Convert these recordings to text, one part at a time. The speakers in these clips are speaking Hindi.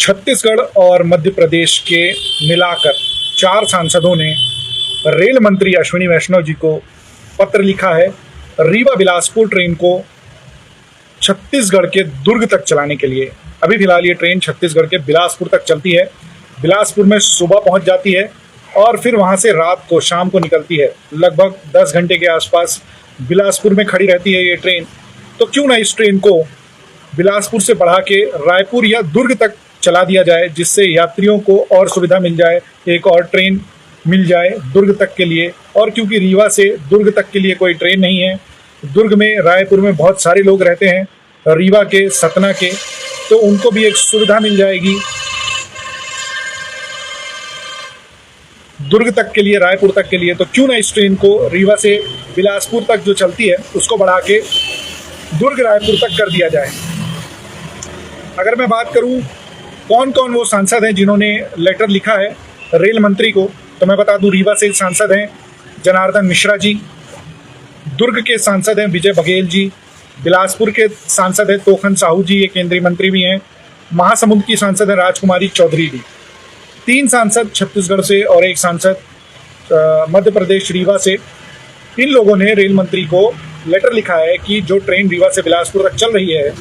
छत्तीसगढ़ और मध्य प्रदेश के मिलाकर 4 सांसदों ने रेल मंत्री अश्विनी वैष्णव जी को पत्र लिखा है रीवा बिलासपुर ट्रेन को छत्तीसगढ़ के दुर्ग तक चलाने के लिए। अभी फिलहाल ये ट्रेन छत्तीसगढ़ के बिलासपुर तक चलती है। बिलासपुर में सुबह पहुंच जाती है और फिर वहां से रात को शाम को निकलती है। लगभग 10 घंटे के आसपास बिलासपुर में खड़ी रहती है ये ट्रेन। तो क्यों ना इस ट्रेन को बिलासपुर से बढ़ा के रायपुर या दुर्ग तक चला दिया जाए, जिससे यात्रियों को और सुविधा मिल जाए, एक और ट्रेन मिल जाए दुर्ग तक के लिए। और क्योंकि रीवा से दुर्ग तक के लिए कोई ट्रेन नहीं है, दुर्ग में रायपुर में बहुत सारे लोग रहते हैं, रीवा के सतना के, तो उनको भी एक सुविधा मिल जाएगी दुर्ग तक के लिए, रायपुर तक के लिए। तो क्यों ना इस ट्रेन को रीवा से बिलासपुर तक जो चलती है उसको बढ़ा के दुर्ग रायपुर तक कर दिया जाए। अगर मैं बात करूं कौन कौन वो सांसद हैं जिन्होंने लेटर लिखा है रेल मंत्री को, तो मैं बता दूं रीवा से सांसद हैं जनार्दन मिश्रा जी, दुर्ग के सांसद हैं विजय बघेल जी, बिलासपुर के सांसद हैं तोखन साहू जी, ये केंद्रीय मंत्री भी हैं, महासमुंद की सांसद हैं राजकुमारी चौधरी जी। 3 सांसद छत्तीसगढ़ से और 1 सांसद मध्य प्रदेश रीवा से। इन लोगों ने रेल मंत्री को लेटर लिखा है कि जो ट्रेन रीवा से बिलासपुर तक चल रही है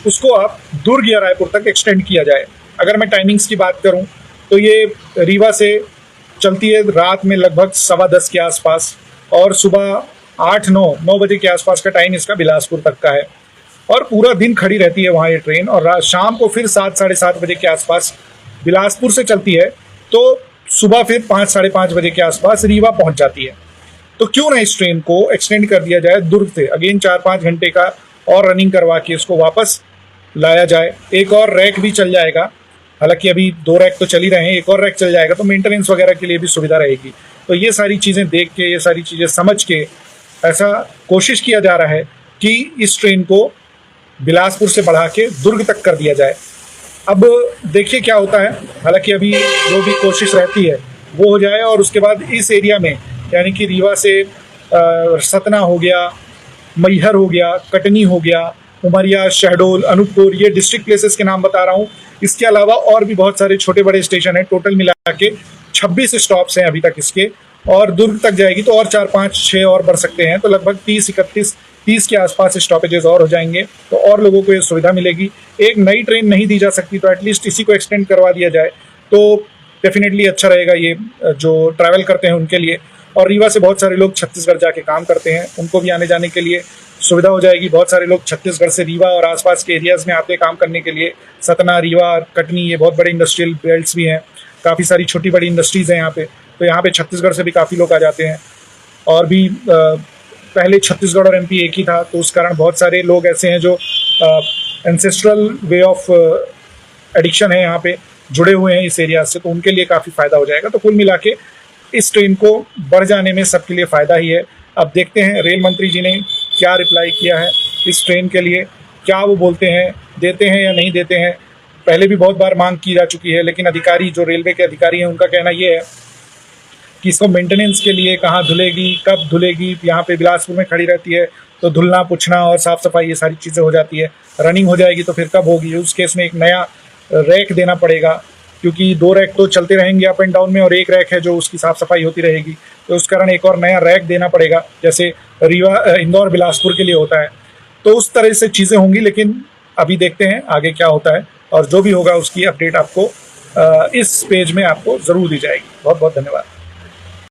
उसको आप दुर्ग या रायपुर तक एक्सटेंड किया जाए। अगर मैं टाइमिंग्स की बात करूं तो ये रीवा से चलती है रात में लगभग 10:15 के आसपास और सुबह 8-9 बजे के आसपास का टाइम इसका बिलासपुर तक का है और पूरा दिन खड़ी रहती है वहाँ ये ट्रेन। और शाम को फिर 7-7:30 बजे के आसपास बिलासपुर से चलती है, तो सुबह फिर 5-5:30 बजे के आसपास रीवा पहुँच जाती है। तो क्यों ना इस ट्रेन को एक्सटेंड कर दिया जाए दुर्ग से, अगेन 4-5 घंटे का और रनिंग करवा के इसको वापस लाया जाए। एक और रैक भी चल जाएगा, हालांकि अभी 2 रैक तो चल ही रहे हैं, एक और रैक चल जाएगा तो मेंटेनेंस वगैरह के लिए भी सुविधा रहेगी। तो ये सारी चीज़ें देख के, ये सारी चीज़ें समझ के ऐसा कोशिश किया जा रहा है कि इस ट्रेन को बिलासपुर से बढ़ा के दुर्ग तक कर दिया जाए। अब देखिए क्या होता है। हालांकि अभी जो भी कोशिश रहती है वो हो जाए और उसके बाद इस एरिया में, यानी कि रीवा से सतना हो गया, मैहर हो गया, कटनी हो गया, उमरिया, शहडोल, अनूपपुर, ये डिस्ट्रिक्ट प्लेसेस के नाम बता रहा हूँ। इसके अलावा और भी बहुत सारे छोटे बड़े स्टेशन हैं, टोटल मिला के 26 स्टॉप्स हैं अभी तक इसके। और दुर्ग तक जाएगी तो और 4-5-6 और बढ़ सकते हैं, तो लगभग 30 के आसपास स्टॉपेजेस और हो जाएंगे, तो और लोगों को ये सुविधा मिलेगी। एक नई ट्रेन नहीं दी जा सकती तो एटलीस्ट इसी को एक्सटेंड करवा दिया जाए तो डेफिनेटली अच्छा रहेगा ये जो ट्रैवल करते हैं उनके लिए। और रीवा से बहुत सारे लोग छत्तीसगढ़ जाके काम करते हैं, उनको भी आने जाने के लिए सुविधा हो जाएगी। बहुत सारे लोग छत्तीसगढ़ से रीवा और आसपास के एरियाज़ में आते हैं काम करने के लिए। सतना, रीवा, कटनी, ये बहुत बड़े इंडस्ट्रियल बेल्ट्स भी हैं, काफ़ी सारी छोटी बड़ी इंडस्ट्रीज़ हैं यहाँ पे, तो यहाँ पे छत्तीसगढ़ से भी काफ़ी लोग आ जाते हैं। और भी पहले छत्तीसगढ़ और एमपी एक ही था, तो उस कारण बहुत सारे लोग ऐसे हैं जो एंसेस्ट्रल वे ऑफ एडिक्शन है यहाँ पे जुड़े हुए हैं इस एरिया से, तो उनके लिए काफ़ी फ़ायदा हो जाएगा। तो कुल मिला के इस ट्रेन को बढ़ जाने में सबके लिए फ़ायदा ही है। अब देखते हैं रेल मंत्री जी ने क्या रिप्लाई किया है इस ट्रेन के लिए, क्या वो बोलते हैं, देते हैं या नहीं देते हैं। पहले भी बहुत बार मांग की जा चुकी है, लेकिन अधिकारी जो रेलवे के अधिकारी हैं उनका कहना ये है कि इसको मेंटेनेंस के लिए कहाँ धुलेगी, कब धुलेगी, यहाँ पे बिलासपुर में खड़ी रहती है तो धुलना, पुछना और साफ़ सफाई ये सारी चीज़ें हो जाती है। रनिंग हो जाएगी तो फिर कब होगी, उस केस में एक नया रैक देना पड़ेगा, क्योंकि 2 रैक तो चलते रहेंगे अप एंड डाउन में और 1 रैक है जो उसकी साफ़ सफाई होती रहेगी, तो उस कारण एक और नया रैक देना पड़ेगा, जैसे रीवा, इंदौर, बिलासपुर के लिए होता है। तो उस तरह से चीज़ें होंगी, लेकिन अभी देखते हैं आगे क्या होता है और जो भी होगा उसकी अपडेट आपको इस पेज में आपको ज़रूर दी जाएगी। बहुत बहुत धन्यवाद।